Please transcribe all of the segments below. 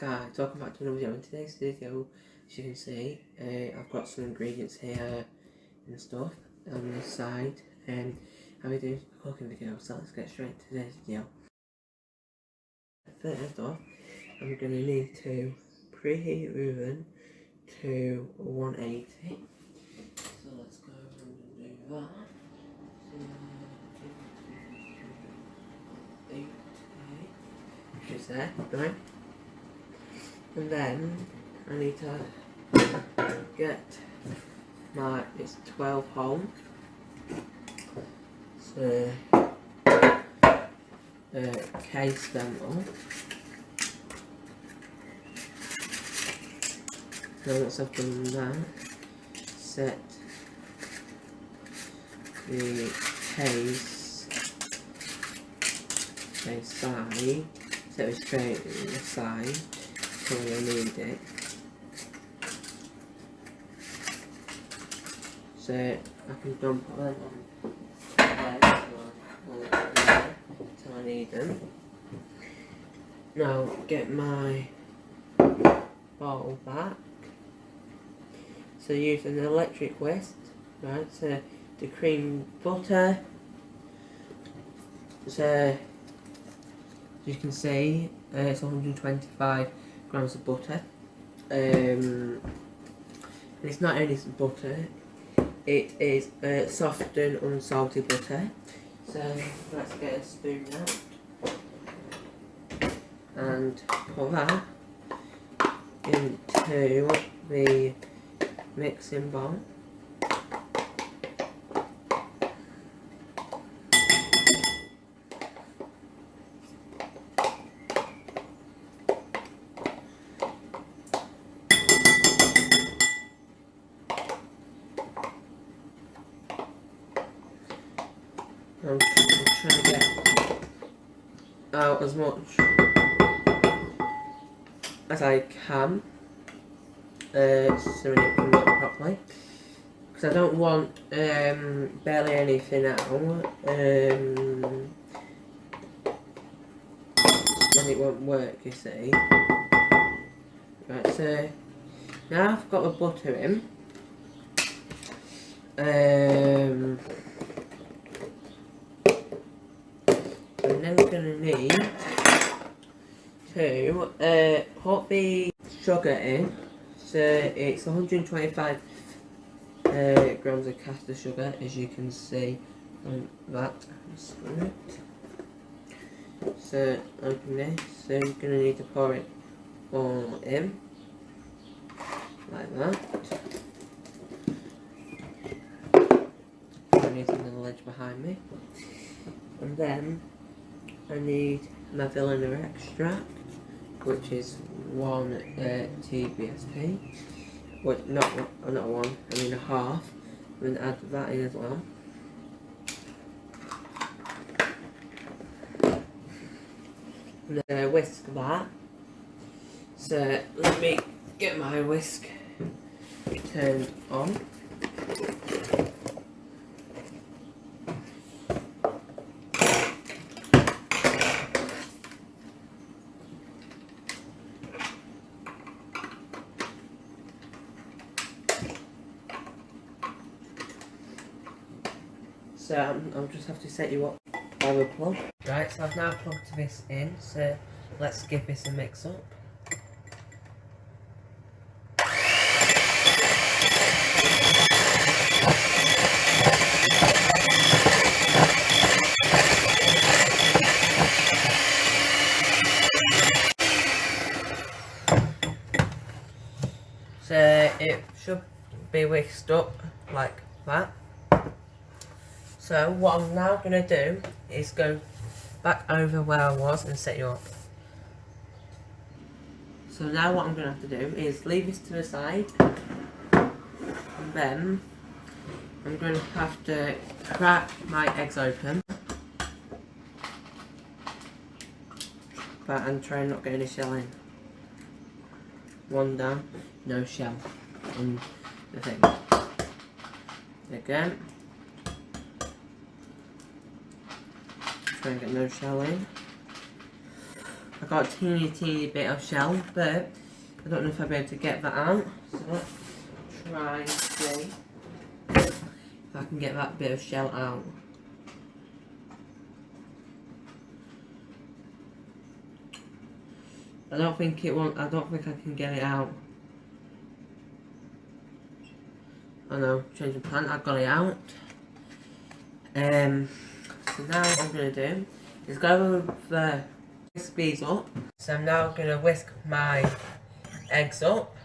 Guys, welcome back to another video. In today's video, as you can see, I've got some ingredients here and stuff on this side, and I'm doing a cooking video, so let's get straight to today's video. First off, I'm going to need to preheat oven to 180, so let's go and do that. Which is there, right? And then I need to get my, it's 12 hole, so case them up. Then once I've done that, set the case side, set it straight in the side when I need it. So I can dump them on there until I need them. Now get my bowl back. So use an electric whisk, right? So to cream butter. So you can see it's 125 grams of butter. And it's not only some butter, it is softened unsalted butter. So let's get a spoon out and put that into the mixing bowl. I'm trying to get out as much as I can, so it can work properly, because I don't want barely anything out, then it won't work, you see. Right, so now I've got the butter in. And then we're going to need to put the sugar in. So it's 125 grams of caster sugar, as you can see on that split. So open this. So you're going to need to pour it all in like that. I'm using the ledge behind me, and then I need my vanilla extract, which is 1 TBSP. Wait, not one, I mean a half. I'm going to add that in as well. I'm going to whisk that. So let me get my whisk turned on. So I'll just have to set you up by the plug. Right, so I've now plugged this in, so let's give this a mix up. So it should be whisked up like that. So what I'm now going to do is go back over where I was and set you up. So now what I'm going to have to do is leave this to the side, and then I'm going to have to crack my eggs open and try and not get any shell in. One down, no shell in the thing. Again. Try and get no shell in. I got a teeny bit of shell, but I don't know if I'll be able to get that out. So let's try and see if I can get that bit of shell out. I don't think I can get it out. I know, change the plan, I got it out. So now what I'm going to do is go over whisk these up. So I'm now going to whisk my eggs up.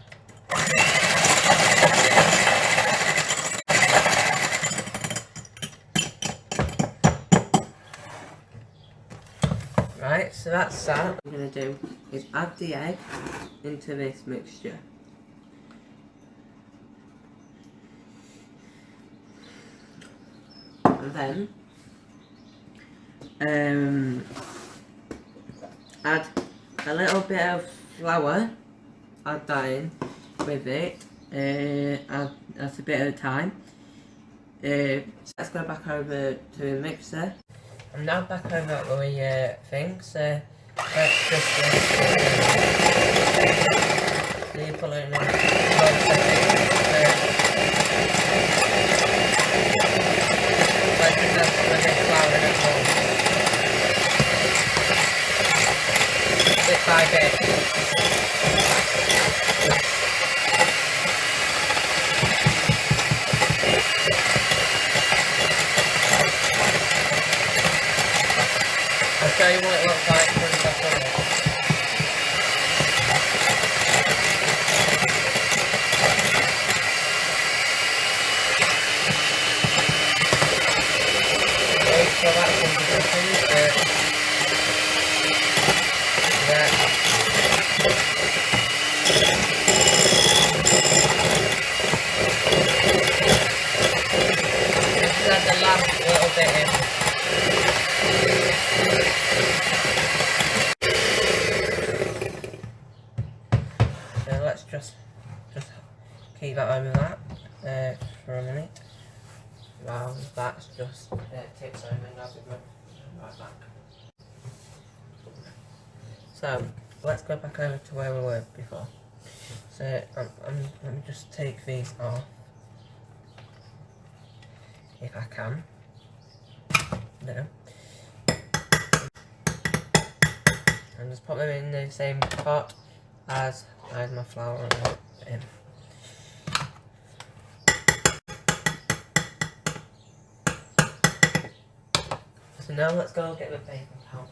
Right, so that's that. What I'm going to do is add the egg into this mixture. And then add a little bit of flour, add that in with it, add a bit at a time. So let's go back over to the mixer. I'm now back over at the thing, so let's just so you pull it in 12 seconds. I think that's going to get flour in it more. Bit by bit. I'll show you what it looks like when it's up on it. So that's in position, yeah. This is at the last little bit in. So let's just keep that over that for a minute. Wow, that's just tips over and I'll be right back. So let's go back over to where we were before. So let me just take these off if I can. No. And just put them in the same pot as I had my flour in. So now let's go get the baking powder.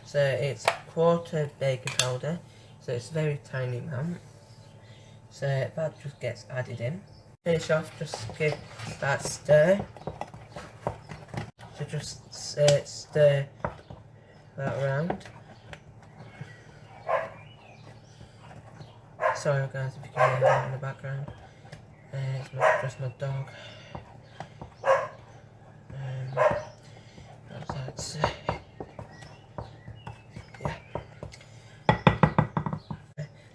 So it's quarter baking powder, so it's a very tiny amount. So that just gets added in. Finish off, just give that stir. So just stir that around. Sorry guys if you can hear that in the background. It's just my dog. That's yeah.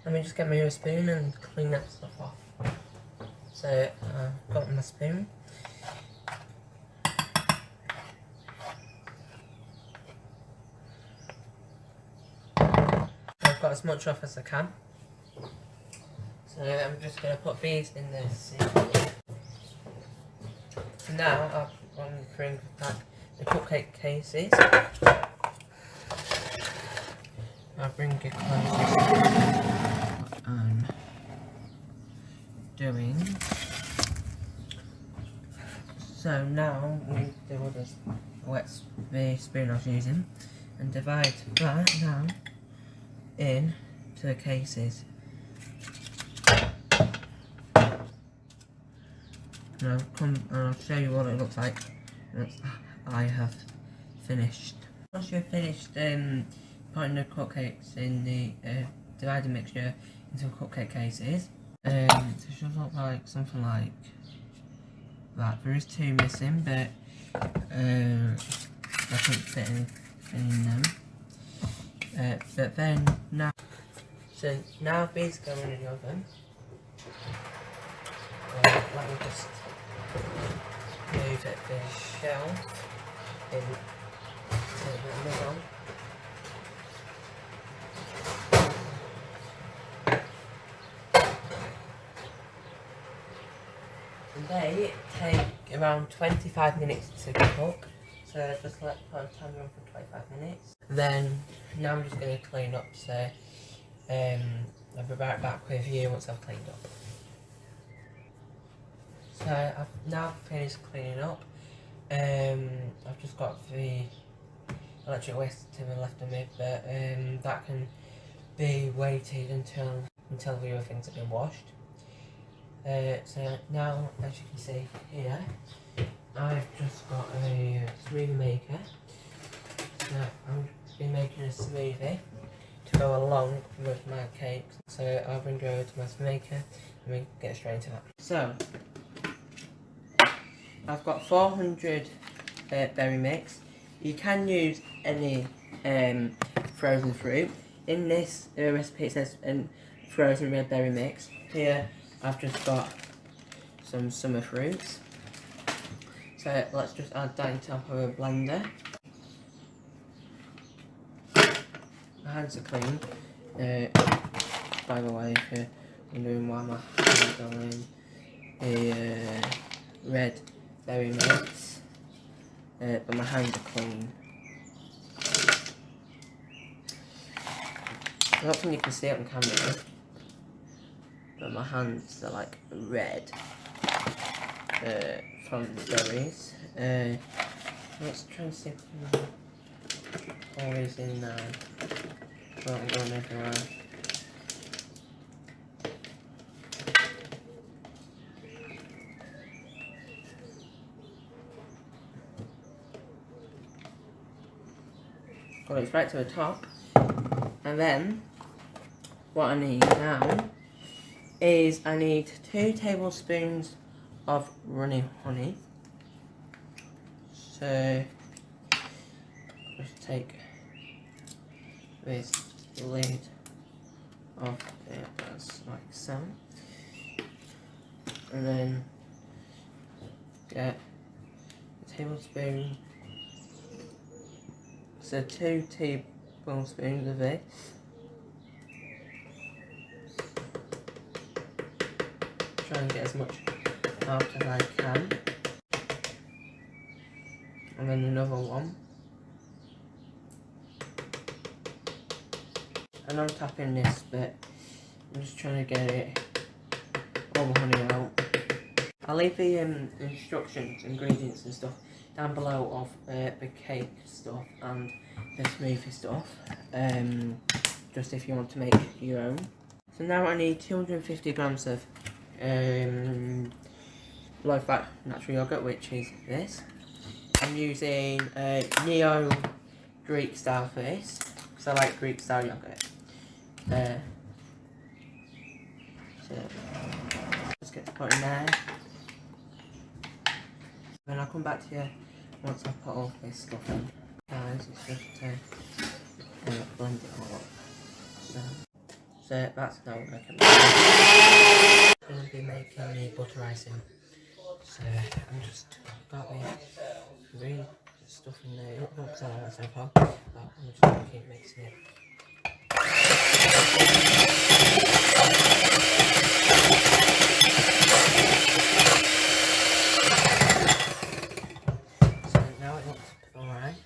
Let me just get my spoon and clean that stuff off. So I've got my spoon. I've got as much off as I can. So I'm just going to put these in the sink. Now I'm going to bring back the cupcake cases. I'll bring it closer to what I'm doing. So now we do this wet the spoon I was using and divide that now into the cases. Now come and I'll show you what it looks like once I have finished. Once you've finished putting the cupcakes in the divided mixture into cupcake cases, it should look like something like that. There is two missing, but I couldn't fit in them. But then now, so now these go in the oven. Let me just move it the shelf into in the middle. And they take around 25 minutes to cook. So just let put a timer on for 25 minutes. Then now I'm just going to clean up. So I'll be right back with you once I've cleaned up. So I've now finished cleaning up. I've just got the electric waste to the left of me, but that can be waited until the other things have been washed. So now, as you can see here, I've just got a smoothie maker. So I'm be making a smoothie to go along with my cakes. So I'll bring it over to my smoothie maker and we get straight into that. So I've got 400 berry mix. You can use any frozen fruit. In this recipe it says frozen red berry mix. Here I've just got some summer fruits. So let's just add that into our blender. My hands are clean. By the way, if you're wondering why my hands are in a red berry mix, but my hands are clean. I don't think you can see it on camera, but my hands are like red from the berries. Let's try and see if we can pour these in now. So I'm going everywhere. Got it right to the top. And then what I need now is I need 2 tablespoons of running honey. So just take this lid off it as like so, and then get a tablespoon, so 2 tablespoons of it. Try and get as much out as I can, and then another one, and I'm tapping this bit. I'm just trying to get it all the honey out. I'll leave the instructions, ingredients and stuff down below of the cake stuff and the smoothie stuff, just if you want to make your own. So now I need 250 grams of low fat natural yogurt, which is this. I'm using Neo Greek style for this, because I like Greek style yogurt. So just get to put in there. Then I'll come back to you once I've put all this stuff in. Guys, it's just to blend it all up. So that's now working. I'm going to be making the butter icing. So I'm just got the green stuff in there. Not because I like that so far, but I'm just going to keep mixing it. So now it looks alright.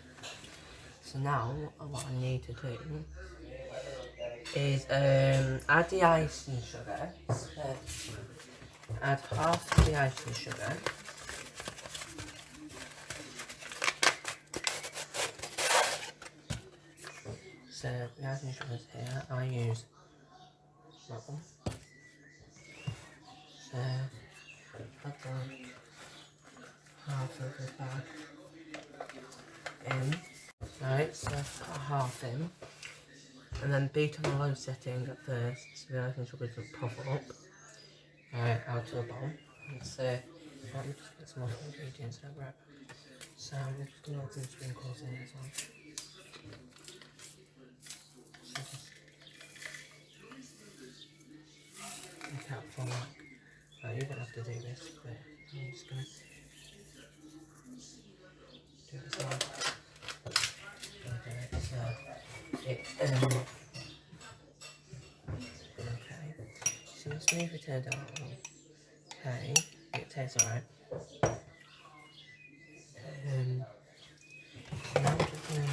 So now what I need to do is add the icing sugar. Add half the icing sugar. So the icing sugar is here. I use that one. So add like half of the bag in. Right, so I've got half in. And then beat on a low setting at first, so the icing sugar doesn't puff up out of the bowl. And so let me just get some more ingredients and I'll grab. So I'm just going to add some sprinkles in as well. So just look out for like, you don't have to do this, but I'm just going to do it as well. Okay. So smooth return down. Okay. It tastes alright. Now I'm just gonna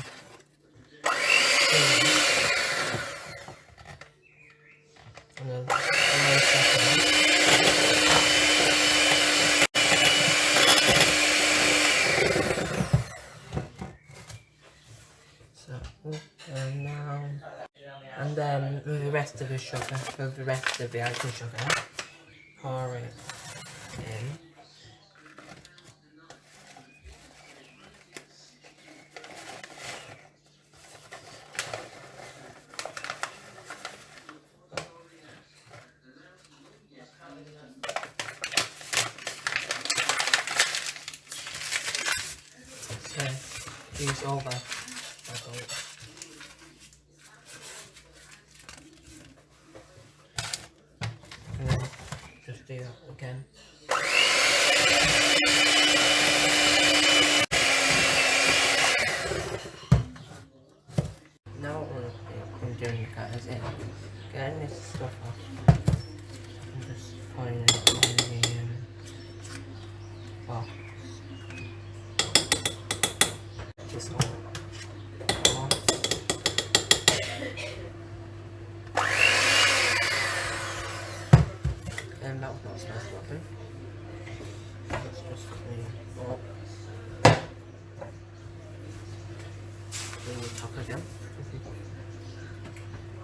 now, and then with the rest of the sugar, with the rest of the actual sugar, pour it in. So use all the bubbles. And then just do that again. Now what I'm doing guys is getting this stuff off and just putting it in the box. Just all off. And that was not supposed to happen. Let's just clean up. Clean the top again.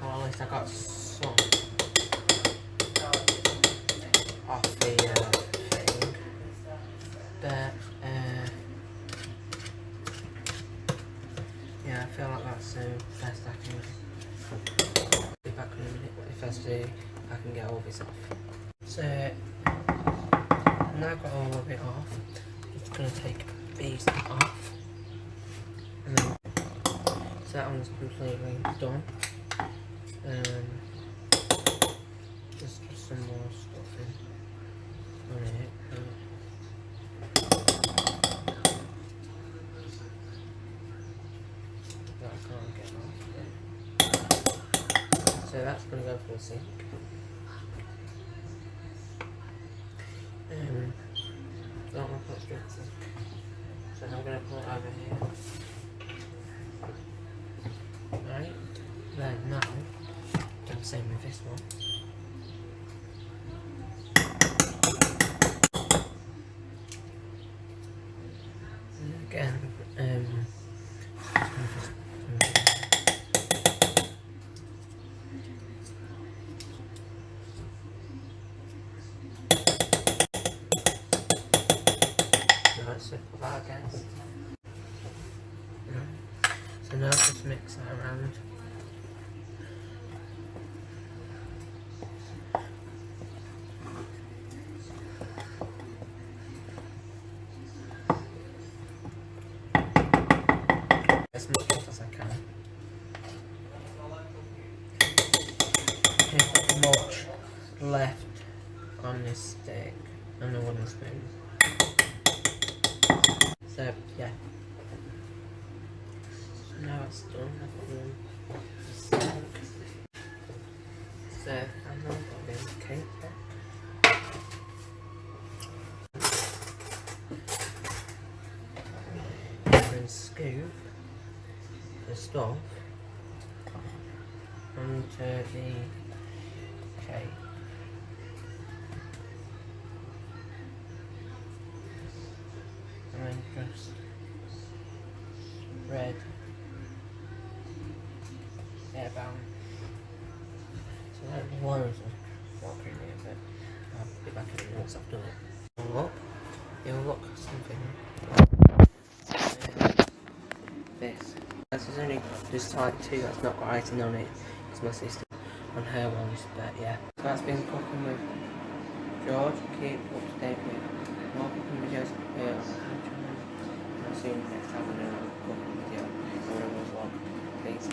Well, at least I got some off the thing. But yeah, I feel like that's the best I can be back in a minute if I see if I can get all this off. So now I've got all of it off, I'm just going to take these off. And then, so that one's completely done. Just put some more stuff in on it. That I can't get off. So that's going to go for the sink. Don't want to put it straight in the sink. So I'm going to put it over here. Right, then now, do the same with this one. And again, let's put that against. So now just mix that around. As much as I can. There's not much left on this stick and the wooden spoon. So yeah. So now it's done. I've got the stick. So I'm now got the cake back. And scoop the stuff onto the cake. And then just spread it about. So that loads of water in here, but I'll be back in a minute once I've done it. Look, you'll look something. This. This is only just like two that's not got icing on it. It's my sister on her ones, but yeah. So that's been cooking with George. Keep up to date with more cooking videos here on the channel. And I'll see you next time in another cooking video or another vlog. Peace.